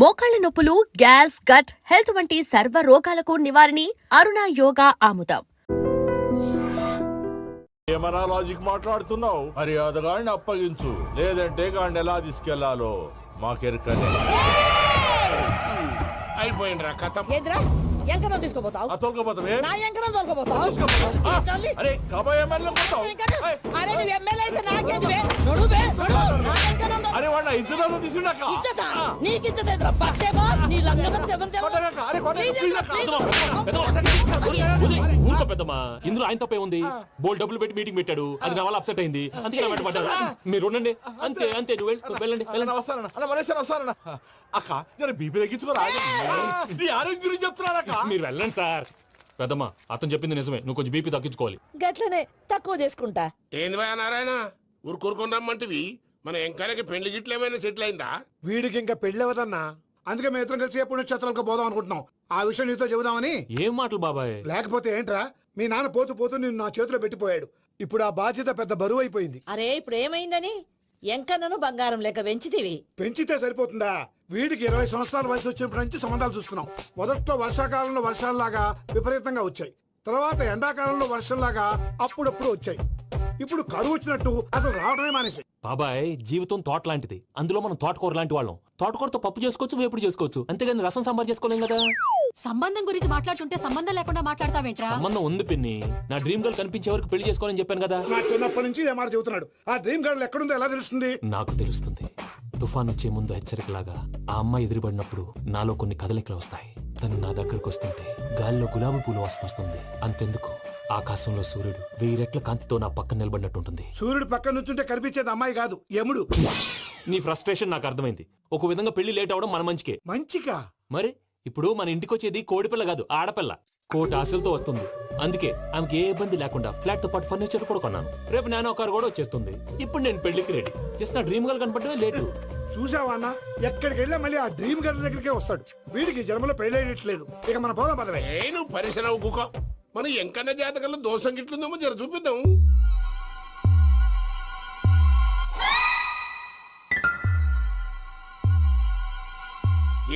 మోకాళ్ల నొప్పులు, gas, gut health వంటి సర్వ రోగాలకు నివారణి అరుణ యోగా ఆముదం. ఏమన్నా లాజిక్ మాట్లాడుతున్నావు? మర్యాదగా అప్పగించు, లేదంటే గాడిని ఎలా తీసుకెళ్లాలో మాకెరకనే. అయిపోయింది రా కథ. ఏంద్రా ఎంకరం తీసుకోపోతావు? తోలుకోపోతావే? నా ఎంకరం తోలుకోపోతావు? అరే కాబోయే ఎమ్మెల్యే కొట్టావు. అరే నువ్వు ఎమ్మెల్యే అయితే నాకేదివే? నడువే నడు. నా ఎంకరం అరే వాడు ఇజ్జత్ తీసుకున్నాక ఇచ్చతా నీకు ఇచ్చదేద్రా పక్షే బాస్. నీ లంగమతి ఎవరు ఊరుకో పెద్దమ్మా, ఇందులో ఆయన తప్పే ఉంది. బోల్ డబ్బులు పెట్టి మీటింగ్ పెట్టాడు, అది నా వల్ల అప్సెట్ అయింది, అందుకే నా పడ్డారు. మీరు ఉండండి, అంతే అంతే. నువ్వు వెళ్ళండి. వస్తానన్న అక్క నేను బీపీ తగ్గించుకోరా. నీ ఆరోగ్యం గురించి చెప్తున్నాను. మీరు వెళ్ళండి సార్. పెద్దమ్మా, అతను చెప్పింది నిజమే, నువ్వు కొంచెం బీపీ తగ్గించుకోవాలి. గట్లనే తక్కువ చేసుకుంటా. ఏంది భయ నారాయణ ఊరుకూరుకొని రమ్మంటివి? మన ఎంకరకి పెళ్లి గిట్లు ఏమైనా సెటిల్ అయిందా? వీడికి ఇంకా పెళ్లి అవ్వదన్నా, అందుకే మేము ఇద్దరం కలిసి పుణ్యక్షేత్రాలకు పోదాం అనుకుంటున్నాం. ఆ విషయం నీతో చెబుదామని. ఏం మాటలు బాబాయ్? లేకపోతే ఏంట్రా, మీ నాన్న పోతూ పోతూ నిన్ను నా చేతిలో పెట్టిపోయాడు. ఇప్పుడు ఆ బాధ్యత పెద్ద బరువు అయిపోయింది. అరే ఇప్పుడు ఏమైందని? ఎంకన్నను బంగారం లెక్క పెంచితివి. పెంచితే సరిపోతుందా? వీడికి 20 సంవత్సరాల వయసు వచ్చినప్పటి నుంచి సంబంధాలు చూస్తున్నాం. మొదట్లో వర్షాకాలంలో వర్షాలలాగా విపరీతంగా వచ్చాయి, తర్వాత ఎండాకాలంలో వర్షంలాగా అప్పుడప్పుడు వచ్చాయి. ఇప్పుడు కరువు వచ్చినట్టు అసలు రావడమే మానేసి. బాబాయ్, జీవితం తోట లాంటిది, అందులో మనం తోటకూర లాంటి వాళ్ళం. తోటకూరతో పప్పు చేసుకోవచ్చు, వేపుడు చేసుకోవచ్చు, అంతేగాని రసం సాంబార్ చేసుకోలేం కదా. సంబంధం గురించి మాట్లాడుతుంటే సంబంధం లేకుండా మాట్లాడతావేంట్రా? సంబంధం ఉంది పిన్ని, నా డ్రీమ్ గర్ల్ కనిపించే వరకు పెళ్లి చేసుకోవాలని చెప్పాను కదా. నా చిన్నప్పటి నుంచి ఏ మాట చెబుతున్నాడు. ఆ డ్రీమ్ గర్ల్ ఎక్కడుందో ఎలా తెలుస్తుంది? నాకు తెలుస్తుంది. తుఫాన్ వచ్చే ముందు హెచ్చరికలాగా ఆ అమ్మాయి ఎదురుపడినప్పుడు నాలో కొన్ని కదలికలు వస్తాయి. తను నా దగ్గరకు వస్తుంటే గాలిలో గులాబీ పూలు వాసన వస్తుంది. అంతెందుకు, ఆకాశంలో సూర్యుడు 1000 రెట్ల కాంతితో నా పక్కన నిలబడినట్టుంటుంది. సూర్యుడు పక్కన నుంచుంటే కనిపించేది అమ్మాయి కాదు, యముడు. నీ ఫ్రస్ట్రేషన్ నాకు అర్థమైంది. ఒక విధంగా పెళ్లి లేట్ అవడం మన మంచికే. మంచిగా? మరి ఇప్పుడు మన ఇంటికి వచ్చేది కోడిపిల్ల కాదు, ఆడపిల్ల. కోటి ఆశలతో వస్తుంది. అందుకే ఆమెకి ఏ ఇబ్బంది లేకుండా ఫ్లాట్ తో పాటు ఫర్నిచర్ కూడా కొన్నాను. రేపు నానో కారు కూడా వచ్చేస్తుంది. ఇప్పుడు నేను పెళ్లికి రెడీ. జస్ట్ నా డ్రీమ్ గర్ల్ కనపడమే లేటు. చూసావా అన్న, ఎక్కడికి వెళ్ళా మళ్ళీ ఆ డ్రీమ్ గర్ల్ దగ్గరికే వస్తాడు. వీడికి జన్మలో పెళ్ళేయట్లేదు. ఇక మన పోదాం పదవే. నేను పరిశ్రమ కుక. మన ఎంకన్న జాతకంలో దోషం గిట్లుందేమో జర చూపిద్దాం.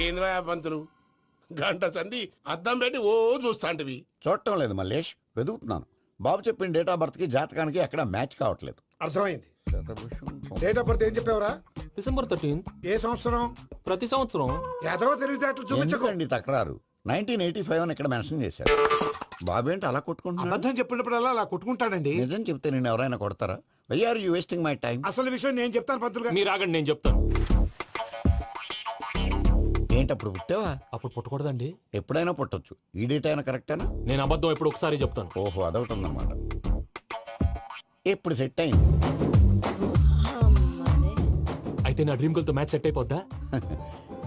ఏంది భయ పంతులు, గంట సంధి అద్దం పెట్టి ఓ చూస్తాంటివి? చూడటం లేదు మల్లేష్, వెతుకుతున్నాను. బాబు చెప్పిన డేట్ ఆఫ్ బర్త్ కి జాతకానికి ఎక్కడ మ్యాచ్ కావట్లేదు. అర్థమైంది. డేట్ ఆఫ్ బర్త్ ఏం చెప్పావురా? డిసెంబర్ 13. ఏ సంవత్సరం? ప్రతి సంవత్సరం. ఎదవ తెలివితేటలు చూపించకండి. ఎందుకండి తక్రారు? 1985 అని ఇక్కడ మెన్షన్ చేశాడు. బాబు ఏంటి అలా కొట్టుకుంటున్నాడు? అబద్ధం చెప్పినప్పుడల్లా అలా కొట్టుకుంటాడండి. నిజం చెప్తే నేను ఎవరైనా కొడతారా? Why are you wasting my time? అసలు విషయం నేను చెప్తాను పంతులుగా. మీరు ఆగండి, నేను చెప్తాను. ఏంటి అప్పుడు పుట్టావా? అప్పుడు పుట్టకూడదండి. ఎప్పుడైనా పుట్టొచ్చు. ఈ డేట్ అయినా కరెక్టేనా? నేను అబద్ధం ఎప్పుడు ఒకసారి చెప్తాను. ఓహో, అదొకటి ఉందన్నమాట. ఎప్పుడు సెట్ అయింది? అయితే నా డ్రీమ్ గర్ల్ తో మ్యాచ్ సెట్ అయిపోద్దా?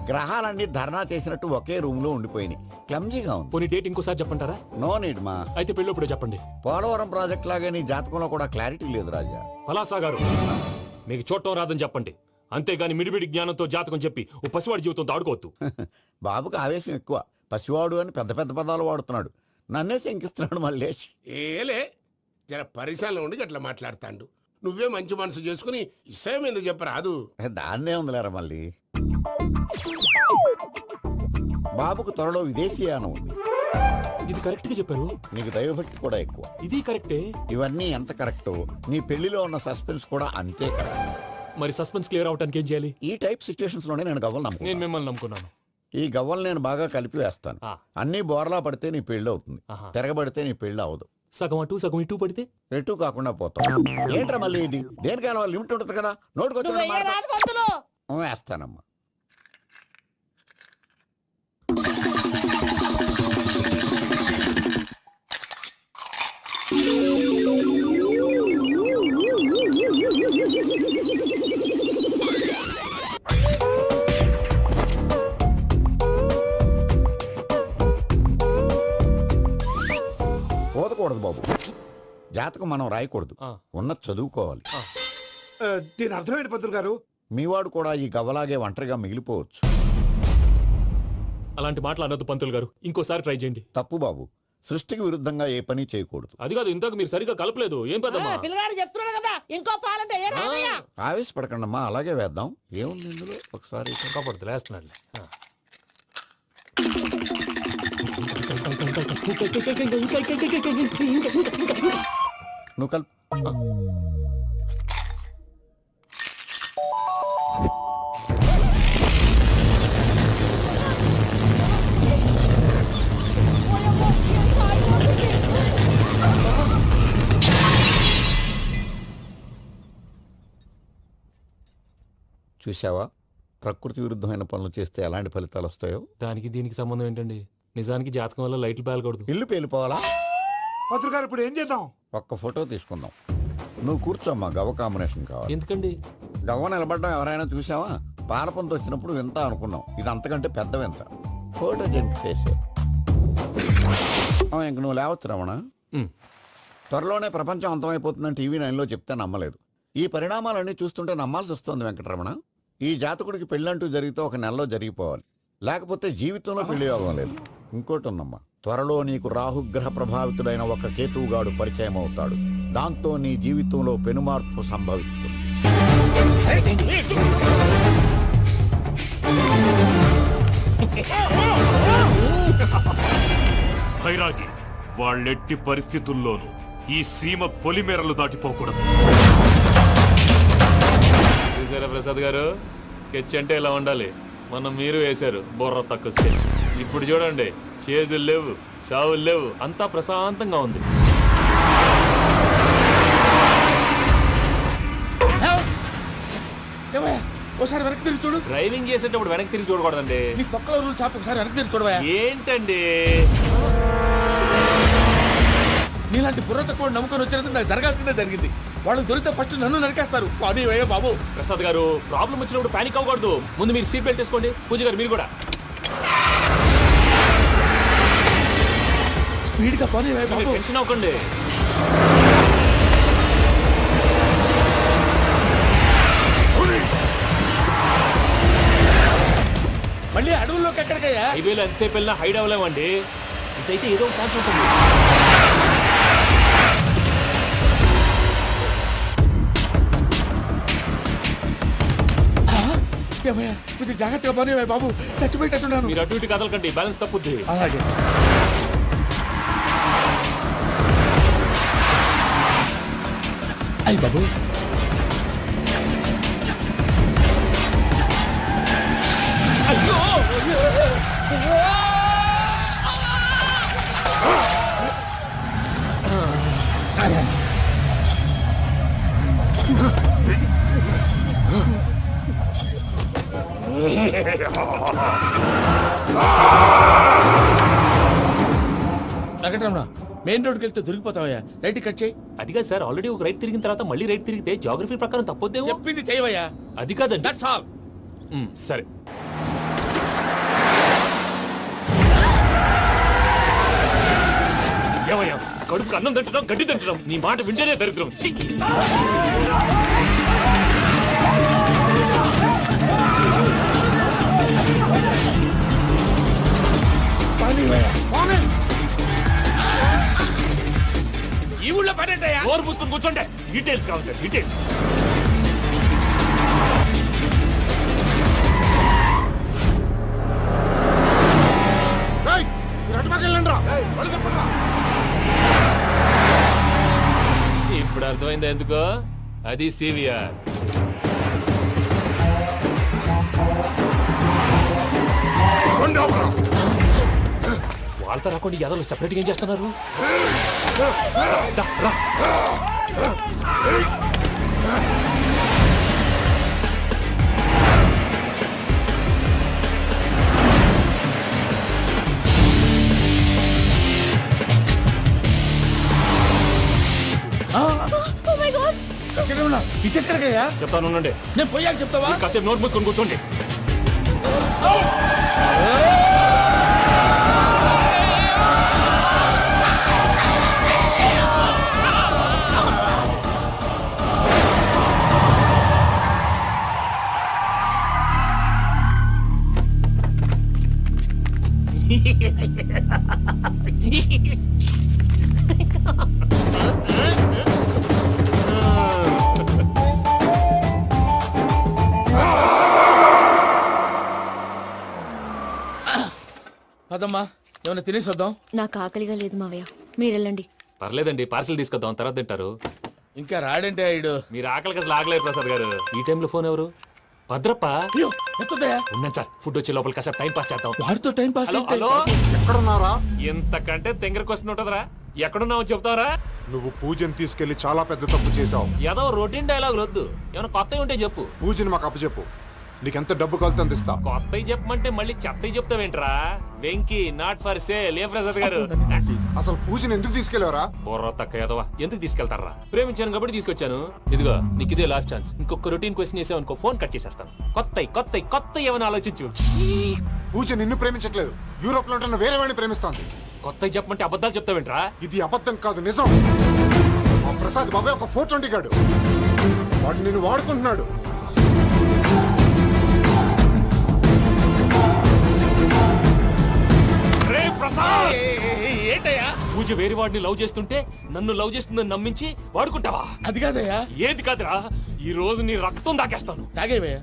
గ్రహాలన్నీ ధర్నా చేసినట్టు ఒకే రూమ్ లో ఉండిపోయినాయి. క్లమ్జీగా ఉంది. పోనీ డేట్ ఇంకోసారి చెప్పంటారా? నో నీడ్ మా. అయితే పెళ్ళి ఇప్పుడు చెప్పండి. పోలవరం ప్రాజెక్ట్ లాగే నీ జాతకంలో కూడా క్లారిటీ లేదు రాజా. పలాసా గారు, మీకు చూడటం రాదని చెప్పండి, అంతేగాని మిడిమిడి జ్ఞానంతో జాతకం చెప్పి ఓ పసివాడి జీవితంతో ఆడుకోవద్దు. బాబుకి ఆవేశం ఎక్కువ. పసివాడు అని పెద్ద పెద్ద పదాలు వాడుతున్నాడు. నన్నే శంకిస్తున్నాడు మల్లేష్. ఏలే, జర పరిశ్రమలో ఉండి గట్లా మాట్లాడతాండు. నువ్వే మంచి మనసు చేసుకుని ఇష్టం ఎందుకు చెప్పరాదు? దాన్నే ఉందిలేరా మళ్ళీ. బాబుకు త్వరలో విదేశీయానం ఉంది. ఇది కరెక్ట్ గా చెప్పారు. నీకు దైవభక్తి కూడా ఎక్కువ. ఇది కరెక్టే. ఇవన్నీ ఎంత కరెక్టో నీ పెళ్లిలో ఉన్న సస్పెన్స్ కూడా అంతే కరెక్ట్. మరి సస్పెన్స్ క్లియర్ అవడానికి ఏం చేయాలి? ఈ టైప్ సిచ్యువేషన్స్ లోనే నేను గవ్వలు నేను నమ్ముకున్నాను. మిమ్మల్ని నమ్ముకున్నాను. ఈ గవ్వలు నేను బాగా కలిపి వేస్తాను. అన్ని బోర్లా పడితే నీ పెళ్లి అవుతుంది, తిరగబడితే నీ పెళ్లి అవదు. సగం అటు సగం ఇటు పడితే ఎటు కాకుండా పోతాం. ఏంట్రా మళ్ళీ ఇది? దేనికైనా లిమిట్ ఉంటుంది కదా. నోటుకొచ్చి పంతులు వేస్తానమ్మా. పోదకూడదు బాబు. జాతకం మనం రాయకూడదు, ఉన్నది చదువుకోవాలి. దీని అర్థమైంది పంతులు గారు. మీవాడు కూడా ఈ గవ్వలాగే ఒంటరిగా మిగిలిపోవచ్చు. అలాంటి మాటలు అనొద్దు పంతులు గారు, ఇంకోసారి ట్రై చేయండి. తప్పు బాబు. సృష్టికి విరుద్ధంగా ఏ పని చేయకూడదు. అది కాదు, ఇంతకు మీరు సరిగా కలపలేదు. ఏం పెద్దమ్మా? పిల్లగాడు చెప్తున్నాడు కదా, ఇంకో పాలంటే ఏ రాదయ్యా. ఆవేశపడకండమ్మా, అలాగే వేద్దాం. ఏముంది ఇందులో? ఒకసారి కాపాడుతు లేస్తున్నాడు. నువ్వు కల్ చూసావా, ప్రకృతి విరుద్ధమైన పనులు చేస్తే ఎలాంటి ఫలితాలు వస్తాయో. దానికి దీనికి సంబంధం ఏంటండి? నిజానికి జాతకం వల్ల లైట్లు పేలకూడదు. ఇల్లు పేలిపోవాలా? పంతులు గారు ఇప్పుడు ఏం చేద్దాం? ఒక్క ఫోటో తీసుకుందాం. నువ్వు కూర్చోమ్మా, గవ్వ కాంబినేషన్ కావాలి. ఎందుకండి? గవ్వ నిలబడడం ఎవరైనా చూసావా? పాలపంత వచ్చినప్పుడు వింత అనుకున్నాం, ఇది అంతకంటే పెద్ద వింత. ఫోటో జంప్ చేసే ఇంక నువ్వు లేవచ్చు రమణ. త్వరలోనే ప్రపంచం అంతమైపోతుందని టీవీ 9లో చెప్తే నమ్మలేదు. ఈ పరిణామాలన్నీ చూస్తుంటే నమ్మాల్సి వస్తుంది వెంకటరమణ. ఈ జాతకుడికి పెళ్ళంటూ జరిగితే ఒక నెలలో జరిగిపోవాలి, లేకపోతే జీవితంలో పెళ్లి యోగం లేదు. ఇంకోటి ఉందమ్మా, త్వరలో నీకు రాహుగ్రహ ప్రభావితుడైన ఒక కేతువుగాడు పరిచయం అవుతాడు. దాంతో నీ జీవితంలో పెనుమార్పు సంభవిస్తుంది. భైరాగి, వాళ్ళెట్టి పరిస్థితుల్లోనూ ఈ సీమ పొలిమేరలు దాటిపోకూడదు. చూసారా ప్రసాద్ గారు, స్కెచ్ అంటే ఇలా ఉండాలి. మనం మీరు వేశారు బుర్ర తక్కువ స్కెచ్. ఇప్పుడు చూడండి, చేజులు లేవు, చావులు లేవు, అంతా ప్రశాంతంగా ఉంది. ఒకసారి వెనక్కి తిరిగి చూడు. డ్రైవింగ్ చేసేటప్పుడు వెనక్కి తిరిగి చూడకూడదండి. నీ తొక్కలో రూల్స్ ఆపి ఒకసారి వెనక్కి తిరిగి చూడవా. ఏంటండి నీలాంటి బుర్ర తక్కువ నమ్ముకొని వచ్చినందుకు నాకు జరగాల్సిందే జరిగింది. వాళ్ళు దొరికితే ఫస్ట్ నన్ను నరికేస్తారు. కానీ అయ్యో బాబు. ప్రసాద్ గారు, ప్రాబ్లం వచ్చినప్పుడు పానిక్ అవ్వకూడదు. ముందు మీరు సీట్ బెల్ట్ వేసుకోండి. పూజ గారు మీరు కూడా స్పీడ్గా పని బాబు. టెన్షన్ అవ్వకండి. మళ్ళీ అడవుల్లోకి ఎక్కడికయ్యా? హైవేలో ఎంతసేపు వెళ్ళినా హైడ్ అవ్వలేమండి. ఇదైతే ఏదో ఒక ఛాన్స్ ఉంటుంది. కొంచెం జాగ్రత్తగా పని బాబు, చచ్చిపోయేటట్టున్నాను. మీరు అటు ఇటు కదలకండి, బ్యాలెన్స్ తప్పుద్ది. అలాగే. అయ్యి బాబు, వెంకటరమణ, మెయిన్ రోడ్కి వెళ్తే దొరికిపోతావయ్యా. రైట్ కట్ చేయి. అది కాదు సార్, ఆల్రెడీ ఒక రైట్ తిరిగిన తర్వాత మళ్ళీ రైట్ తిరిగితే జాగ్రఫీ ప్రకారం తప్పొద్దేమో. చెప్పింది చేయవయ్యా. అది కాదండి. That's all. సరే. ఏమయ్యా, కడుపుకు అన్నం తింటున్నాం, గడ్డి తింటున్నాం, నీ మాట వింటేనే దరిద్రం. ఛీ! ఈ ఊళ్ళో పని ఏంటయ్యా? నోరు పూసుకొని కూర్చోండి. డీటెయిల్స్ కావాలి, డీటెయిల్స్. ఇప్పుడు అర్థమైంది ఎందుకో. అది సివిఆర్. వాళ్ళతో రాకుండా యాదవ్ సెపరేట్గా ఏం చేస్తున్నారు? రా. ఇటెక్కడికయ్యా? చెప్తాను ఉండండి. నేను పోయాక చెప్తావా? కాసేపు నోట్ మూసుకొని కూర్చోండి. అదమ్మా, ఏమైనా తినేసి వద్దాం. నాకు ఆకలిగా లేదు మావయ్య, మీరు వెళ్ళండి. పర్లేదండి, పార్సిల్ తీసుకొద్దాం, తర్వాత తింటారు. ఇంకా రాడంటే ఇడు. మీరు ఆకలికి అసలు ఆగలేదు ప్రసాద్ గారు. ఈ టైంలో ఫోన్ ఎవరు? భద్రప్ప. అయ్యో ఎత్తదయ్యా. ఉన్నాను సార్, ఫుడ్ వచ్చే లోపల కాసేపు టైం పాస్ చేద్దాం. వాడితో టైం పాస్. హలో హలో, ఎక్కడున్నారా? ఇంతకంటే తెంగర క్వశ్చన్ ఉంటుందిరా. ఎక్కడున్నావు చెప్తావరా? నువ్వు పూజని తీసుకెళ్లి చాలా పెద్ద తప్పు చేశావు. ఏదో రొటీన్ డైలాగ్ వద్దు, ఏమైనా కొత్తవి ఉంటే చెప్పు. పూజని మాకు అప్పచెప్పు. నీకెంత డబ్బు కలితే అంత ఇస్తా. కొత్తవి చెప్పమంటే మళ్ళీ చెత్తవి చెప్తావేంట్రా? Venky not for sale. ఏ ప్రసాద్ గారు? అసలు పూజని ఎందుకు తీసుకెళ్లేవరా? బుర్ర తక్క ఏదవా, ఎందుకు తీసుకెళ్తారా? ప్రేమించాను కాబట్టి తీసుకొచ్చాను. ఇదిగో నీకు ఇదే లాస్ట్ ఛాన్స్. ఇంకొక రొటీన్ క్వశ్చన్ చేసావు అనుకో, ఫోన్ కట్ చేసేస్తాను. కొత్త ఏమైనా ఆలోచించు. పూజ నిన్ను ప్రేమించట్లేదు, యూరోప్ లో ఉంటున్న వేరే వాడిని ప్రేమిస్తోంది. కొత్తవి చెప్పమంటే అబద్ధాలు చెప్తావేంట్రా? ఇది అబద్ధం కాదు, నిజం. మా ప్రసాద్ బాబాయ్ ఒక 420 గాడు. వాడు నిన్ను వాడుకుంటున్నాడు. రే ప్రసాద్, ఏంటయ్యా? పూజ వేరే వాడిని లవ్ చేస్తుంటే నన్ను లవ్ చేస్తుందని నమ్మించి వాడుకుంటావా? అది కాదయ్యా. ఏది కాదురా, ఈ రోజు నీ రక్తం దాకేస్తాను. తాగేవయ్యా,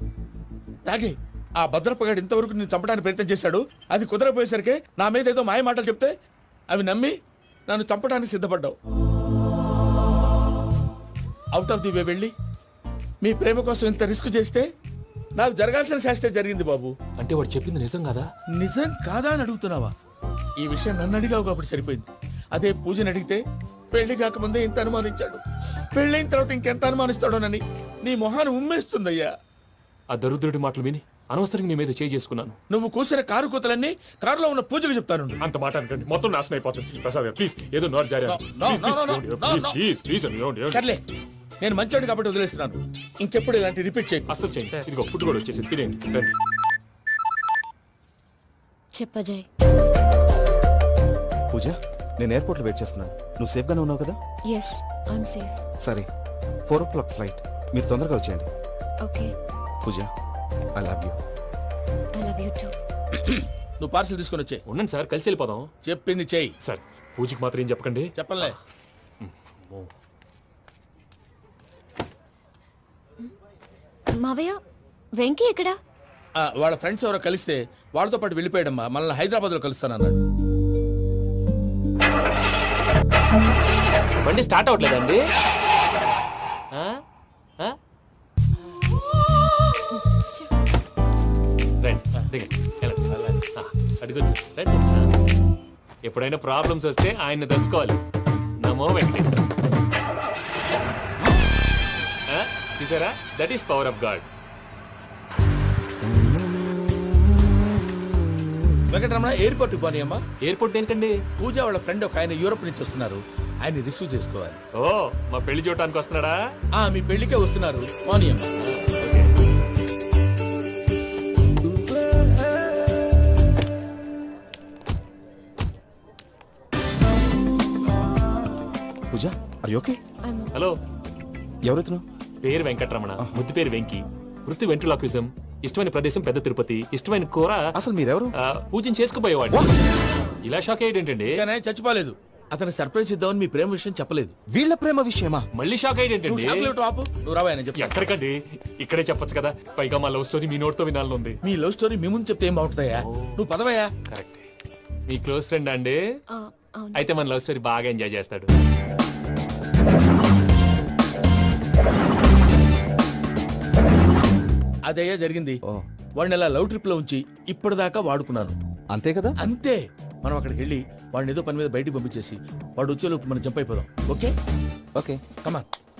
తాగే. ఆ భద్రపగాడు ఇంతవరకు నేను చంపడానికి ప్రయత్నం చేశాడు. అది కుదరపోయేసరికి నా మీద ఏదో మాయ మాటలు చెప్తే అవి నమ్మి నన్ను చంపడానికి సిద్ధపడ్డావు. అవుట్ ఆఫ్ ది వే వెళ్ళి మీ ప్రేమ కోసం ఇంత రిస్క్ చేస్తే నాకు జరగాల్సిన శాస్త్రే జరిగింది బాబు. అంటే వాడు చెప్పింది నిజం కదా? నిజం కాదా అని అడుగుతున్నావా? ఈ విషయం నన్ను అడిగావు కాబట్టి సరిపోయింది. అదే పూజని అడిగితే పెళ్లి కాకముందే ఇంత అనుమానించాడు, పెళ్ళైన తర్వాత ఇంకెంత అనుమానిస్తాడోనని నీ మొహాన్ని ఉమ్మేస్తుందయ్యా. ఆ దరిద్రుడి మాటలు విని అనవసరంగా నీ మీద చేయి చేసుకున్నాను. నువ్వు కూసిన కారు కూతలన్నీ కారులో ఉన్న పూజకు చెప్తాను. అంత మాట అనకండి, మొత్తం నాశనం అయిపోతుంది. ప్రసాద్ ప్లీజ్, ఏదో నోరు జారీ. సర్లే, నేను మంచోడు కాబట్టి వదిలేస్తున్నాను. ఇంకెప్పుడు ఇలాంటి రిపీట్ చేయి. అస్సలు చేయండి. ఇదిగో ఫుడ్ కూడా వచ్చేసి తినేయండి. రండి. చెప్పజాయ్. పూజ, నేను ఎయిర్పోర్ట్లో వెయిట్ చేస్తున్నాను. నువ్వు సేఫ్గానే ఉన్నావు కదా? Yes, I'm safe. సరే, 4 o'clock ఫ్లైట్. మీరు తొందరగా వచ్చేయండి. Okay. Pooja, I love you. I love you too. నువ్వు పార్సిల్ తీసుకొని వచ్చే. ఉండండి సార్, కలిసి వెళ్ళిపోదాం. చెప్పింది చెయ్యి. సార్, పూజకి మాత్రం ఏం చెప్పకండి. చెప్పలే. మావయ్య, వెంకీ ఎక్కడా? వాళ్ళ ఫ్రెండ్స్ ఎవరో కలిస్తే వాళ్ళతో పాటు వెళ్ళిపోయాడమ్మా. మనల్ని హైదరాబాద్లో కలుస్తానన్నాడు. బండి స్టార్ట్ అవ్వట్లేదండి. ఎప్పుడైనా ప్రాబ్లమ్స్ వస్తే ఆయన్ని తెలుసుకోవాలి. నమో వెంకటేశ్వర. చూసారా, that is power of God. Venkataramana, ఎయిర్పోర్ట్కి పోనీ అమ్మా. ఎయిర్పోర్ట్ ఏంటండి? పూజ వాళ్ళ ఫ్రెండ్ ఒక ఆయన యూరోప్ నుంచి వస్తున్నారు. ఆయన రిసీవ్ చేసుకోవాలి. ఓ, మా పెళ్లి చూడటానికి వస్తున్నాడా? మీ పెళ్లికే వస్తున్నారు. పోనీ అమ్మా. పూజ, ఆర్ యు ఓకే? హలో, ఎవరైతున్నావు? పేరు వెంకటరమణ, ముద్దు పేరు వెంకీ, వృత్తి వెంట్రులాక్విజం, ఇష్టమైన ప్రదేశం పెద్ద తిరుపతి, ఇష్టమైన కూర. అసలు మీరెవరు? పూజను చేసుకుపోయేవాడు. ఇలా షాక్ అయ్యేటండి. చచ్చిపోలేదు. అతను సర్ప్రైజ్ ఇద్దామని మీ ప్రేమ విషయం చెప్పలేదు. వీళ్ళ ప్రేమ విషయమా? మళ్ళీ షాక్ అయ్యేటండి. నువ్వు రావాయని చెప్పి. ఎక్కడికండి, ఇక్కడే చెప్పొచ్చు కదా. పైగా మా లవ్ స్టోరీ మీ నోటితో వినాలనుంది. మీ లవ్ స్టోరీ మీ ముందు చెప్తే ఏం బాగుంటుందయ్యా? నువ్వు పదవయ్యా. కరెక్ట్. మీ క్లోజ్ ఫ్రెండ్ అండి? అయితే మన లవ్ స్టోరీ బాగా ఎంజాయ్ చేస్తాడు. అదయ్యా జరిగింది. వాడిని అలా లవ్ ట్రిప్ లో ఉంచి ఇప్పటిదాకా వాడుకున్నాను. అంతే కదా? అంతే. మనం అక్కడికి వెళ్ళి వాడిని ఏదో పని మీద బయటికి పంపించేసి వాడు వచ్చేలోపు మనం జంప్ అయిపోదాం. ఓకే ఓకే, కమాన్.